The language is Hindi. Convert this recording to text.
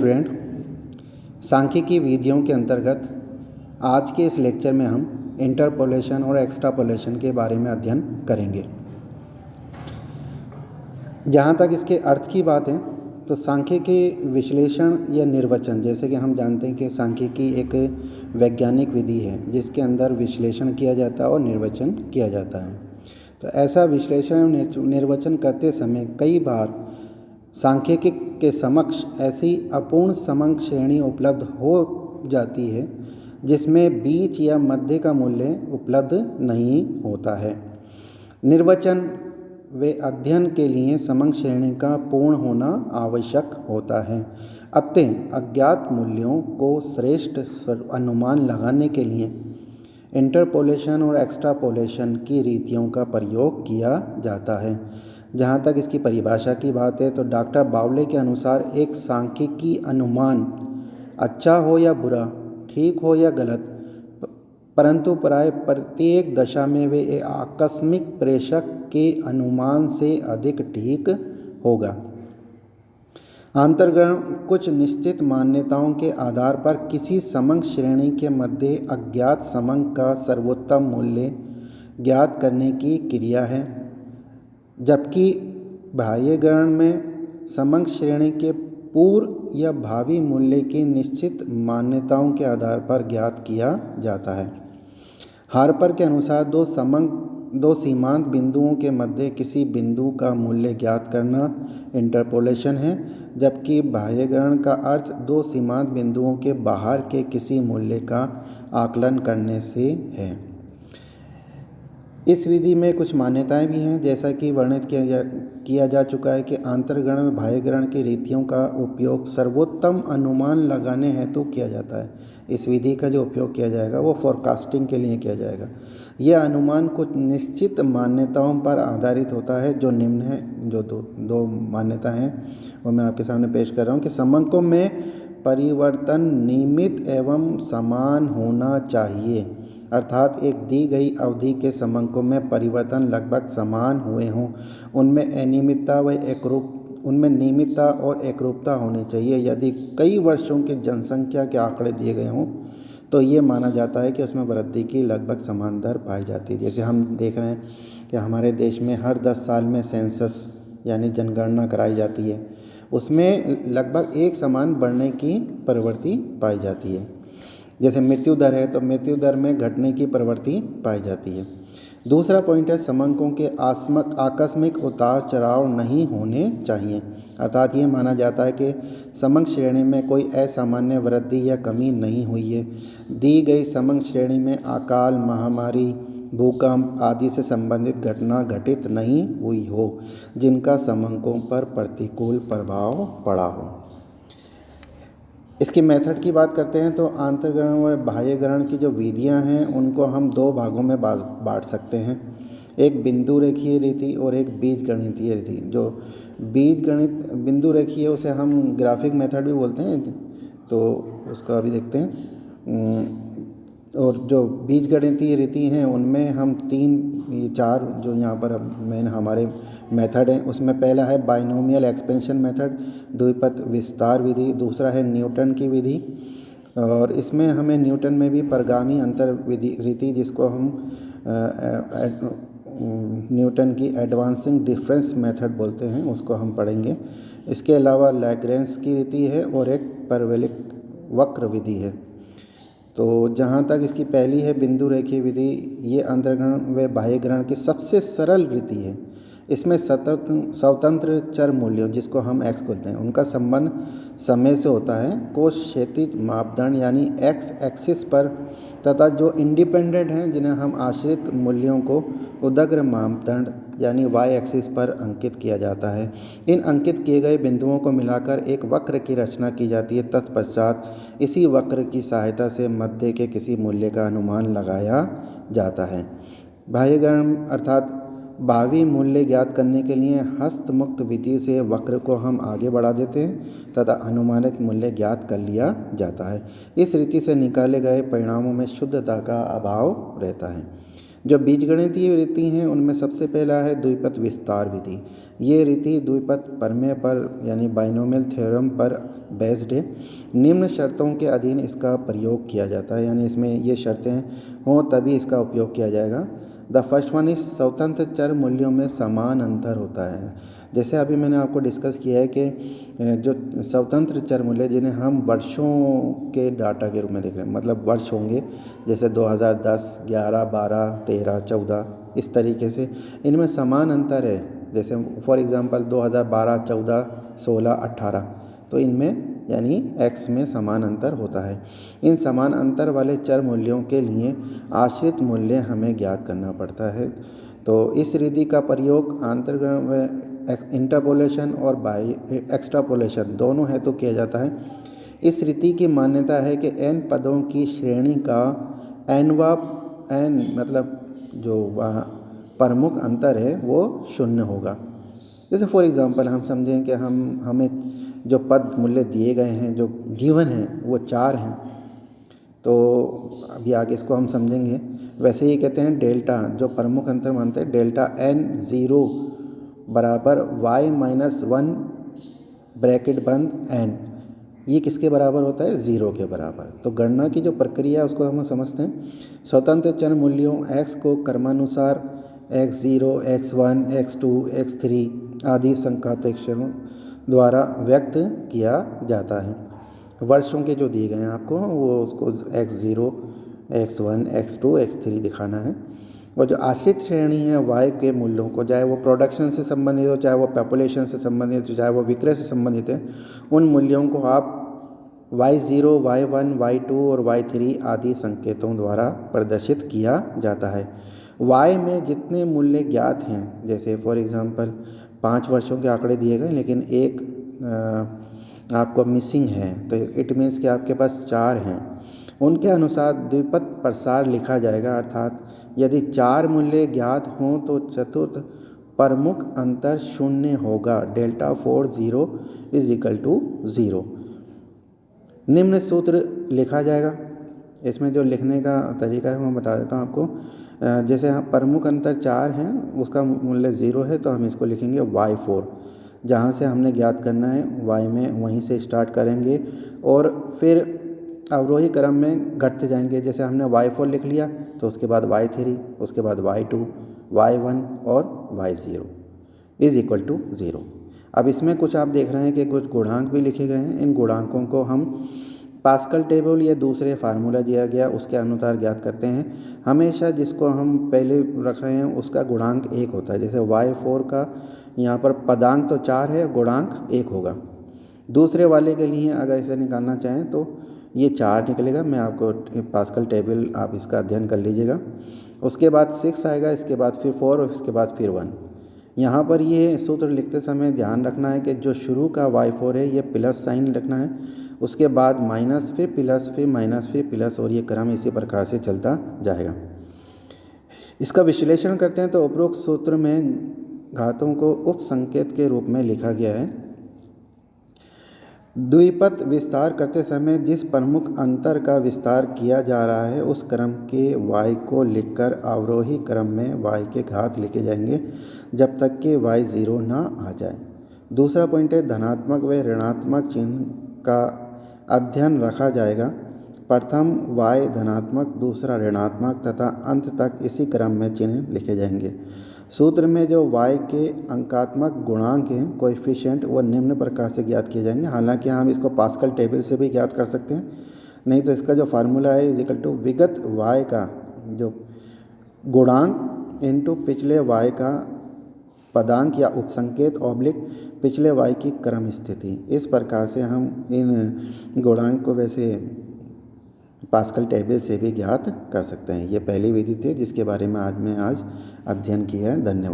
स्टूडेंट, सांख्यिकी विधियों के अंतर्गत आज के इस लेक्चर में हम इंटरपोलेशन और एक्सट्रापोलेशन के बारे में अध्ययन करेंगे। जहाँ तक इसके अर्थ की बात है तो सांख्यिकी विश्लेषण या निर्वचन, जैसे कि हम जानते हैं कि सांख्यिकी एक वैज्ञानिक विधि है जिसके अंदर विश्लेषण किया जाता है और निर्वचन किया जाता है। तो ऐसा विश्लेषण निर्वचन करते समय कई बार सांख्यिकी के समक्ष ऐसी अपूर्ण समंक श्रेणी उपलब्ध हो जाती है जिसमें बीच या मध्य का मूल्य उपलब्ध नहीं होता है। निर्वचन व अध्ययन के लिए समंक श्रेणी का पूर्ण होना आवश्यक होता है। अतः अज्ञात मूल्यों को श्रेष्ठ अनुमान लगाने के लिए इंटरपोलेशन और एक्सट्रापोलेशन की रीतियों का प्रयोग किया जाता है। जहाँ तक इसकी परिभाषा की बात है तो डॉक्टर बावले के अनुसार एक सांख्यिकी अनुमान अच्छा हो या बुरा, ठीक हो या गलत, परंतु प्राय प्रत्येक दशा में वे एक आकस्मिक प्रेषक के अनुमान से अधिक ठीक होगा। अंतर्ग्रहण कुछ निश्चित मान्यताओं के आधार पर किसी समंक श्रेणी के मध्य अज्ञात समंक का सर्वोत्तम मूल्य ज्ञात करने की क्रिया है, जबकि बाह्य ग्रहण में समंक श्रेणी के पूर्व या भावी मूल्य की निश्चित मान्यताओं के आधार पर ज्ञात किया जाता है। हार्पर के अनुसार दो सीमांत बिंदुओं के मध्य किसी बिंदु का मूल्य ज्ञात करना इंटरपोलेशन है, जबकि बाह्य ग्रहण का अर्थ दो सीमांत बिंदुओं के बाहर के किसी मूल्य का आकलन करने से है। इस विधि में कुछ मान्यताएं भी हैं, जैसा कि वर्णित किया जा चुका है कि आंतरग्रहण में बाह्य ग्रहण की रीतियों का उपयोग सर्वोत्तम अनुमान लगाने हेतु किया जाता है। इस विधि का जो उपयोग किया जाएगा वो फोरकास्टिंग के लिए किया जाएगा। यह अनुमान कुछ निश्चित मान्यताओं पर आधारित होता है जो निम्न है। जो दो मान्यता हैं वो मैं आपके सामने पेश कर रहा हूँ कि समंकों में परिवर्तन नियमित एवं समान होना चाहिए, अर्थात एक दी गई अवधि के समंकों में परिवर्तन लगभग समान हुए हों। उनमें नियमितता और एकरूपता होनी चाहिए। यदि कई वर्षों के जनसंख्या के आंकड़े दिए गए हों तो ये माना जाता है कि उसमें वृद्धि की लगभग समान दर पाई जाती है। जैसे हम देख रहे हैं कि हमारे देश में हर 10 साल में सेंसस यानी जनगणना कराई जाती है, उसमें लगभग एक समान बढ़ने की प्रवृत्ति पाई जाती है। जैसे मृत्यु दर है तो मृत्यु दर में घटने की प्रवृत्ति पाई जाती है। दूसरा पॉइंट है समंकों के आकस्मिक उतार चढ़ाव नहीं होने चाहिए, अर्थात ये माना जाता है कि समंक श्रेणी में कोई असामान्य वृद्धि या कमी नहीं हुई है। दी गई समंक श्रेणी में अकाल, महामारी, भूकंप आदि से संबंधित घटना घटित नहीं हुई हो जिनका समंकों पर प्रतिकूल प्रभाव पड़ा हो। इसकी मेथड की बात करते हैं तो आंतरग्रहण और बाह्य ग्रहण की जो विधियां हैं उनको हम दो भागों में बांट सकते हैं, एक बिंदु रेखीय रीति और एक बीजगणितीय रीति। जो बिंदु रेखीय उसे हम ग्राफिक मेथड भी बोलते हैं, तो उसका अभी देखते हैं। और जो बीजगणितीय रीति हैं उनमें हम 4 जो यहाँ पर मेन हमारे मेथड हैं उसमें पहला है बाइनोमियल एक्सपेंशन मेथड, द्विपद विस्तार विधि। दूसरा है न्यूटन की विधि, और इसमें हमें न्यूटन में भी परगामी अंतर विधि रीति, जिसको हम न्यूटन की एडवांसिंग डिफरेंस मेथड बोलते हैं, उसको हम पढ़ेंगे। इसके अलावा लैग्रेंज की रीति है और एक परवलयिक वक्र विधि है। तो जहाँ तक इसकी पहली है बिंदु रेखीय विधि, ये अंतर्ग्रहण व बाह्य ग्रहण की सबसे सरल रीति है। इसमें स्वतंत्र चर मूल्यों, जिसको हम एक्स बोलते हैं, उनका संबंध समय से होता है कोश क्षैतिज मापदंड यानी एक्स एक्सिस पर, तथा जो इंडिपेंडेंट हैं जिन्हें हम आश्रित मूल्यों को उदग्र मापदंड यानी वाई एक्सिस पर अंकित किया जाता है। इन अंकित किए गए बिंदुओं को मिलाकर एक वक्र की रचना की जाती है। तत्पश्चात इसी वक्र की सहायता से मध्य के किसी मूल्य का अनुमान लगाया जाता है। बाह्य ग्रहण अर्थात भावी मूल्य ज्ञात करने के लिए हस्तमुक्त विधि से वक्र को हम आगे बढ़ा देते हैं तथा अनुमानित मूल्य ज्ञात कर लिया जाता है। इस रीति से निकाले गए परिणामों में शुद्धता का अभाव रहता है। जो बीजगणितीय रीति हैं उनमें सबसे पहला है द्विपद विस्तार विधि। ये रीति द्विपद प्रमेय पर यानी बाइनोमियल थ्योरम पर बेस्ड है। निम्न शर्तों के अधीन इसका प्रयोग किया जाता है, यानी इसमें ये शर्तें हों तभी इसका उपयोग किया जाएगा। द फर्स्ट वन इज स्वतंत्र चर मूल्यों में समान अंतर होता है। जैसे अभी मैंने आपको डिस्कस किया है कि जो स्वतंत्र चर मूल्य जिन्हें हम वर्षों के डाटा के रूप में देख रहे हैं, मतलब वर्ष होंगे जैसे 2010, 11, 12, 13, 14, इस तरीके से इनमें समान अंतर है। जैसे फॉर एग्जांपल 2012, 14, 16, 18, तो इनमें यानी x में समान अंतर होता है। इन समान अंतर वाले चर मूल्यों के लिए आश्रित मूल्य हमें ज्ञात करना पड़ता है। तो इस रीति का प्रयोग आंतरगण इंटरपोलेशन और बाई एक्स्ट्रापोलेशन दोनों है तो किया जाता है। इस रीति की मान्यता है कि n पदों की श्रेणी का n मतलब जो वहाँ प्रमुख अंतर है वो 0 होगा। जैसे फॉर एग्ज़ाम्पल हम समझें कि हमें जो पद मूल्य दिए गए हैं, जो गिवन हैं, वो 4 हैं। तो अभी आगे इसको हम समझेंगे। वैसे ही कहते हैं डेल्टा, जो प्रमुख अंतर मानते हैं, डेल्टा n0 बराबर y-1 ब्रैकेट बंद n, ये किसके बराबर होता है? 0 के बराबर। तो गणना की जो प्रक्रिया है उसको हम समझते हैं। स्वतंत्र चर मूल्यों x को क्रमानुसार x0, x1, x2, x3 आदि संख्याक्षरों द्वारा व्यक्त किया जाता है। वर्षों के जो दिए गए हैं आपको, वो उसको x0, x1, x2, x3 दिखाना है। और जो आश्रित श्रेणी है y के मूल्यों को, चाहे वो प्रोडक्शन से संबंधित हो, चाहे वो पॉपुलेशन से संबंधित हो, चाहे वो विक्रय से संबंधित है, उन मूल्यों को आप y0, y1, y2 और y3 आदि संकेतों द्वारा प्रदर्शित किया जाता है। y में जितने मूल्य ज्ञात हैं, जैसे फॉर एग्ज़ाम्पल 5 वर्षों के आंकड़े दिए गए लेकिन एक आपको मिसिंग है, तो इट मीन्स कि आपके पास 4 हैं। उनके अनुसार द्विपद प्रसार लिखा जाएगा, अर्थात यदि 4 मूल्य ज्ञात हों तो चतुर्थ प्रमुख अंतर 0 होगा। Delta 4 0 is equal to 0। निम्न सूत्र लिखा जाएगा। इसमें जो लिखने का तरीका है वो मैं बता देता हूँ आपको। जैसे हम प्रमुख अंतर 4 हैं, उसका मूल्य 0 है, तो हम इसको लिखेंगे y4। जहाँ से हमने ज्ञात करना है y में, वहीं से स्टार्ट करेंगे और फिर अवरोही क्रम में घटते जाएंगे। जैसे हमने y4 लिख लिया तो उसके बाद y3, उसके बाद y2, y1 और y0 इज़ इक्वल टू 0। अब इसमें कुछ आप देख रहे हैं कि कुछ गुणांक भी लिखे गए हैं। इन गुणांकों को हम पास्कल टेबल या दूसरे फार्मूला दिया गया उसके अनुसार ज्ञात करते हैं। हमेशा जिसको हम पहले रख रहे हैं उसका गुणांक 1 होता है। जैसे y4 का यहाँ पर पदांक तो 4 है, गुणांक 1 होगा। दूसरे वाले के लिए अगर इसे निकालना चाहें तो ये 4 निकलेगा। मैं आपको पास्कल टेबल, आप इसका अध्ययन कर लीजिएगा। उसके बाद 6 आएगा, इसके बाद फिर 4 और इसके बाद फिर 1। यहाँ पर ये सूत्र लिखते समय ध्यान रखना है कि जो शुरू का y4 है ये प्लस साइन रखना है, उसके बाद माइनस, फिर प्लस, फिर माइनस, फिर प्लस, और ये क्रम इसी प्रकार से चलता जाएगा। इसका विश्लेषण करते हैं तो उपरोक्त सूत्र में घातों को उप संकेत के रूप में लिखा गया है। द्विपद विस्तार करते समय जिस प्रमुख अंतर का विस्तार किया जा रहा है उस क्रम के y को लिखकर अवरोही क्रम में y के घात लिखे जाएंगे जब तक कि y 0 ना आ जाए। दूसरा पॉइंट है धनात्मक व ऋणात्मक चिन्ह का अध्ययन रखा जाएगा। प्रथम y धनात्मक, दूसरा ऋणात्मक तथा अंत तक इसी क्रम में चिन्ह लिखे जाएंगे। सूत्र में जो y के अंकात्मक गुणांक हैं, कोएफिशिएंट, वो निम्न प्रकार से ज्ञात किए जाएंगे। हालांकि हम इसको पास्कल टेबल से भी ज्ञात कर सकते हैं, नहीं तो इसका जो फार्मूला है इजिकल टू विगत y का जो गुणांक इनटू पिछले y का पदांक या उपसंकेत ऑब्लिक पिछले y की क्रम स्थिति। इस प्रकार से हम इन गुणांक को वैसे पास्कल टेबल से भी ज्ञात कर सकते हैं। ये पहली विधि थी जिसके बारे में आज अध्ययन किया है। धन्यवाद।